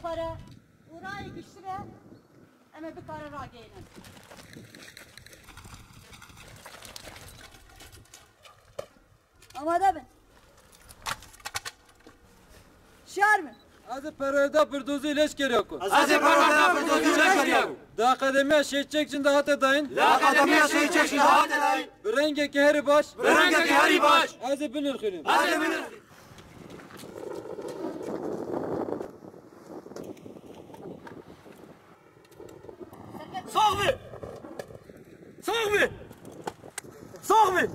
pare orayı güçlüre ama bir karar ageyinin. Amade bin. Şer mi? از پرورده پردوزی لش کریا کو از پرورده پردوزی لش کریا کو دا اکادمیه شیچک چند هات داین لا اکادمیه شیچک چند هات داین برنگه که هری باش برنگه که هری باش از بنر خیریم از بنر صاحبي صاحبي صاحبي